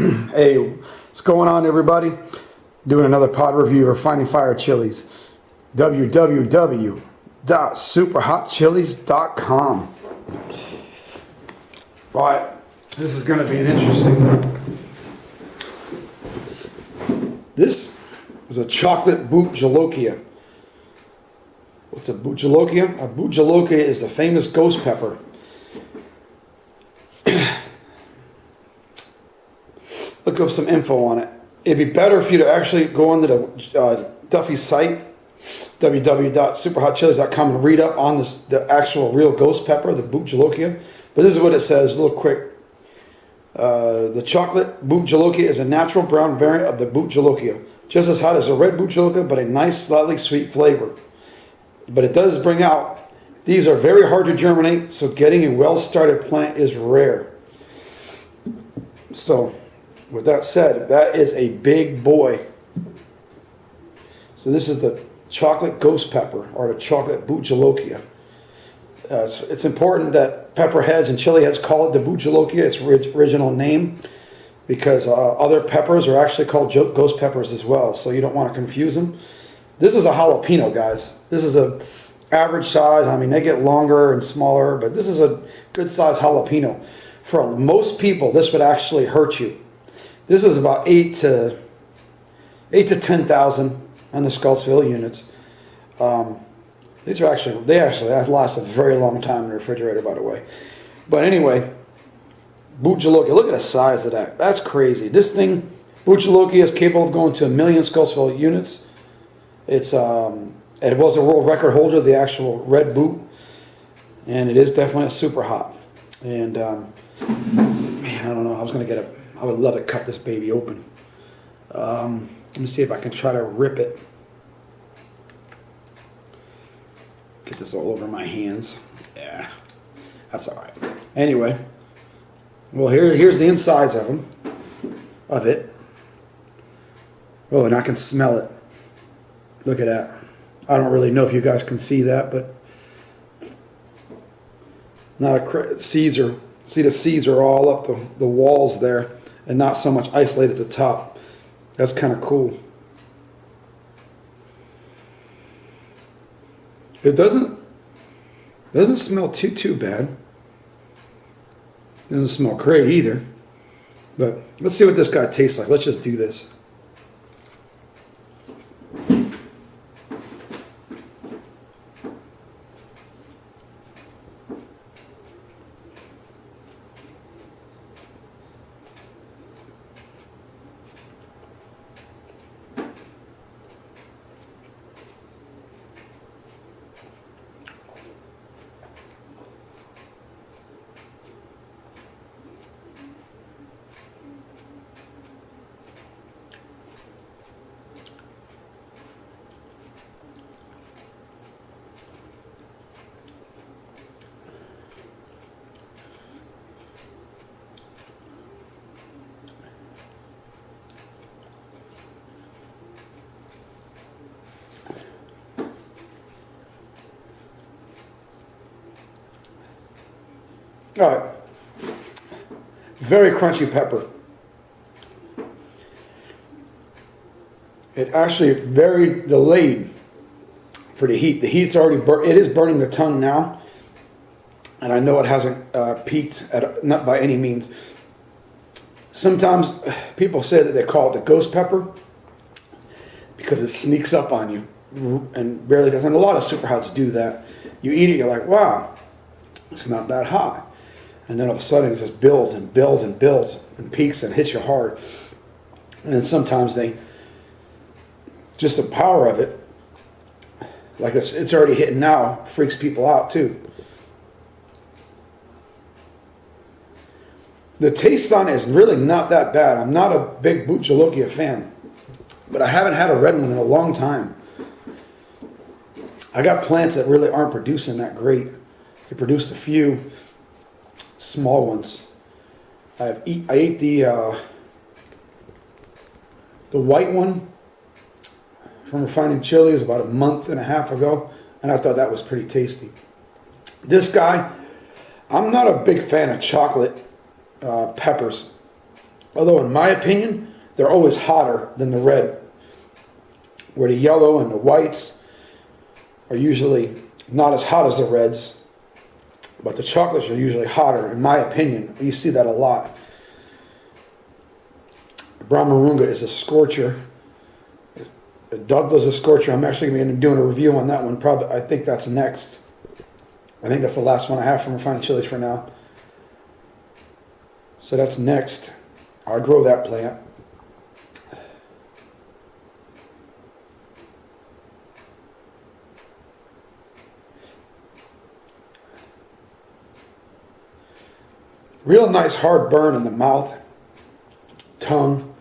Hey, what's going on, everybody? Doing another pod review of Finding Fire Chilies. www.superhotchilies.com. But this is going to be an interesting one. This is a chocolate Bhut Jolokia. What's a Bhut Jolokia? A Bhut Jolokia is the famous ghost pepper. Look up some info on it. It'd be better if you to actually go onto the Duffy's site, www.superhotchilies.com, and read up on the actual real ghost pepper, the Bhut Jolokia. But this is what it says, a little quick. The chocolate Bhut Jolokia is a natural brown variant of the Bhut Jolokia. Just as hot as a red Bhut Jolokia, but a nice, slightly sweet flavor. But it does bring out, these are very hard to germinate, so getting a well-started plant is rare. So, with that said, that is a big boy. So this is the chocolate ghost pepper, or the chocolate Bhut Jolokia. It's important that pepper heads and chili heads call it the Bhut Jolokia, its original name, because other peppers are actually called ghost peppers as well, so you don't want to confuse them. This is a jalapeno, guys. This is a average size. I mean, they get longer and smaller, but this is a good size jalapeno. For most people, this would actually hurt you. This is about 8 to 10,000 on the Scottsville units. These are they actually last a very long time in the refrigerator, by the way. But anyway, Bhut Jolokia, look at the size of that. That's crazy. This thing, Bhut Jolokia, is capable of going to 1 million Scottsville units. It was a world record holder, the actual red Bhut, and it is definitely a super hot. And man, I don't know. I would love to cut this baby open. Let me see if I can try to rip it. Get this all over my hands. Yeah, that's all right. Anyway, well, here's the insides of it. Oh, and I can smell it. Look at that. I don't really know if you guys can see that, but the seeds are all up the walls there, and not so much isolated at the top. That's kind of cool. It doesn't smell too bad. It doesn't smell great either. But let's see what this guy tastes like. Let's just do this. All right, very crunchy pepper. It actually very delayed for the heat. The heat's already it is burning the tongue now, and I know it hasn't peaked not by any means. Sometimes people say that they call it the ghost pepper because it sneaks up on you and barely does. And a lot of super hots do that. You eat it, you're like, wow, it's not that hot. And then all of a sudden it just builds and builds and builds and peaks and hits you hard. And then sometimes just the power of it, like it's already hitting now, freaks people out too. The taste on it is really not that bad. I'm not a big Bhut Jolokia fan, but I haven't had a red one in a long time. I got plants that really aren't producing that great. They produced a few small ones. I ate the white one from Refining Chilies about a month and a half ago, and I thought that was pretty tasty. This guy, I'm not a big fan of chocolate peppers. Although in my opinion, they're always hotter than the red, where the yellow and the whites are usually not as hot as the reds, but the chocolates are usually hotter, in my opinion. You see that a lot. Brown Moringa is a scorcher. Douglas is a scorcher. I'm actually going to be doing a review on that one. Probably, I think that's next. I think that's the last one I have from Refined Chiles for now. So that's next. I grow that plant. Real nice hard burn in the mouth, tongue,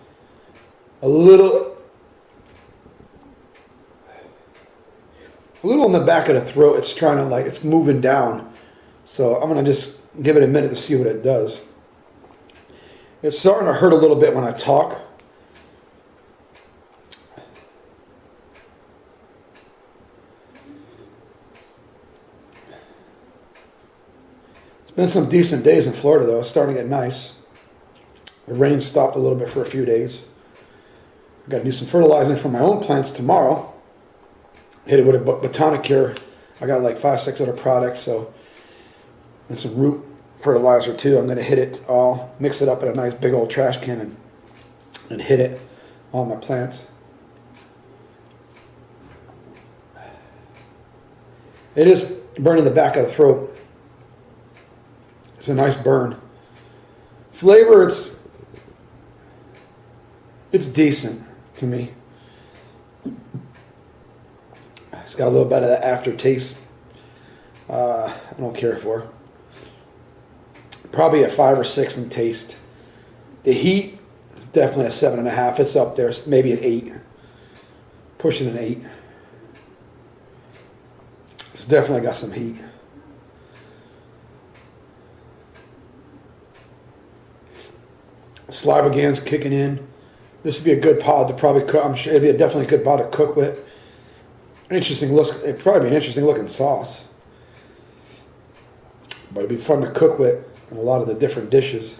a little in the back of the throat. It's trying to it's moving down. So I'm going to just give it a minute to see what it does. It's starting to hurt a little bit when I talk. It's been some decent days in Florida though. It's starting to get nice. The rain stopped a little bit for a few days. I've got to do some fertilizing for my own plants tomorrow. Hit it with a Botanicare. I got like 5-6 other products, so, and some root fertilizer too. I'm going to hit it all, mix it up in a nice big old trash can and hit it on my plants. It is burning the back of the throat. It's a nice burn. Flavor, it's decent to me. It's got a little bit of that aftertaste. I don't care for. Probably a 5 or 6 in taste. The heat, definitely a 7.5. It's up there, maybe an 8. Pushing an 8. It's definitely got some heat. Saliva glands kicking in. This would be a good pod to probably cook. I'm sure it'd be definitely a good pod to cook with. Interesting look. It'd probably be an interesting looking sauce. But it'd be fun to cook with in a lot of the different dishes.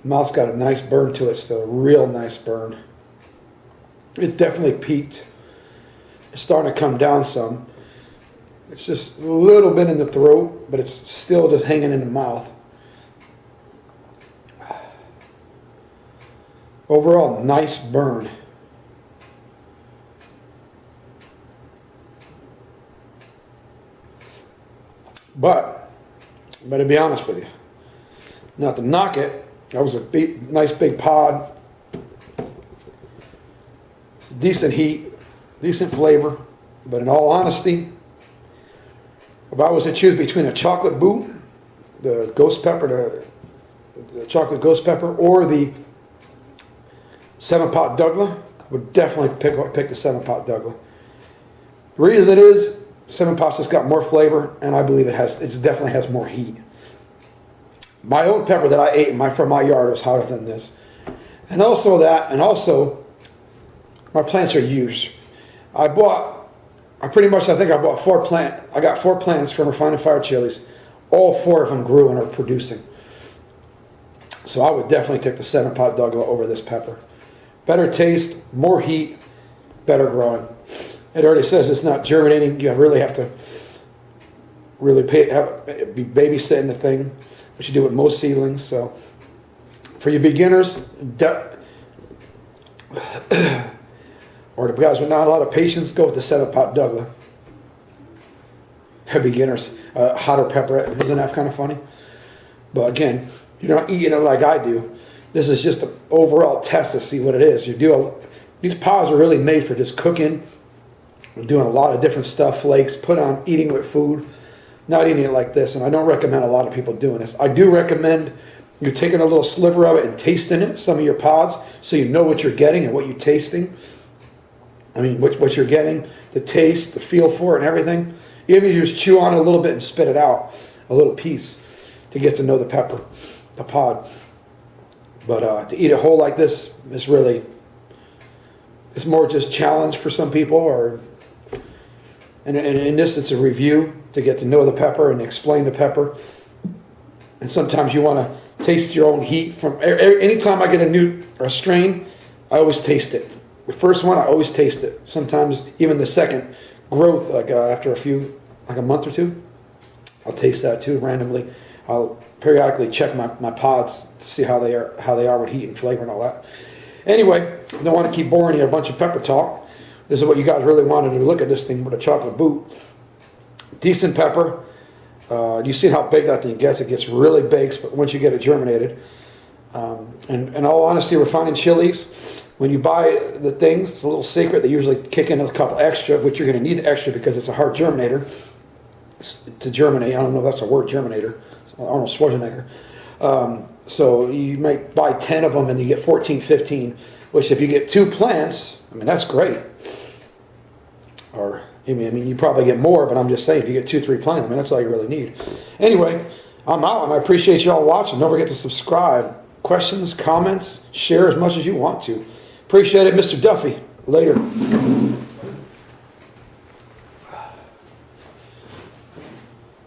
Mouth's got a nice burn to it still, a real nice burn. It's definitely peaked. It's starting to come down some. It's just a little bit in the throat, but it's still just hanging in the mouth. Overall, nice burn. But I'm going to be honest with you. Not to knock it, that was a nice big pod. Decent heat, decent flavor. But in all honesty, if I was to choose between a chocolate boot, the ghost pepper, the chocolate ghost pepper, or the 7-pot Douglas, I would definitely pick the 7-pot Douglas. The reason it is, 7-pot's just got more flavor, and I believe it definitely has more heat. My own pepper that I ate from my yard was hotter than this. And also my plants are used. I got 4 plants from Refined Fire Chiles. All 4 of them grew and are producing. So I would definitely take the 7-pot Douglas over this pepper. Better taste, more heat, better growing. It already says it's not germinating. You really have to be babysitting the thing, which you do with most seedlings. So for your beginners, or the guys with not a lot of patience, go with the 7-pot Douglas. Beginners, hotter pepper. Isn't that kind of funny? But again, you're not eating it like I do. This is just an overall test to see what it is. These pods are really made for just cooking. We're doing a lot of different stuff, flakes, eating with food, not eating it like this. And I don't recommend a lot of people doing this. I do recommend you taking a little sliver of it and tasting it, some of your pods, so you know what you're getting and what you're tasting. I mean, what you're getting, the taste, the feel for it and everything. Even if you just chew on it a little bit and spit it out, a little piece, to get to know the pepper, the pod. But to eat it whole like this is more just challenge for some people, or And in this, it's a review to get to know the pepper and explain the pepper. And sometimes you want to taste your own heat. From anytime I get a strain, I always taste it. The first one, I always taste it. Sometimes even the second growth, like after a month or two, I'll taste that too randomly. I'll periodically check my pods to see how they are with heat and flavor and all that. Anyway, I don't want to keep boring you a bunch of pepper talk. This is what you guys really wanted to look at this thing with a chocolate boot. Decent pepper. You see how big that thing gets. It gets really big but once you get it germinated. And in all honesty, we're finding Chiles. When you buy the things, it's a little secret. They usually kick in a couple extra, which you're going to need the extra because it's a hard germinator to germinate. I don't know if that's a word, germinator. Arnold Schwarzenegger. So you might buy 10 of them and you get 14, 15, which if you get 2 plants, I mean, that's great. Or, I mean, you probably get more, but I'm just saying, if you get 2, 3 plants, I mean, that's all you really need. Anyway, I'm out, and I appreciate you all watching. Don't forget to subscribe. Questions, comments, share as much as you want to. Appreciate it, Mr. Duffy. Later.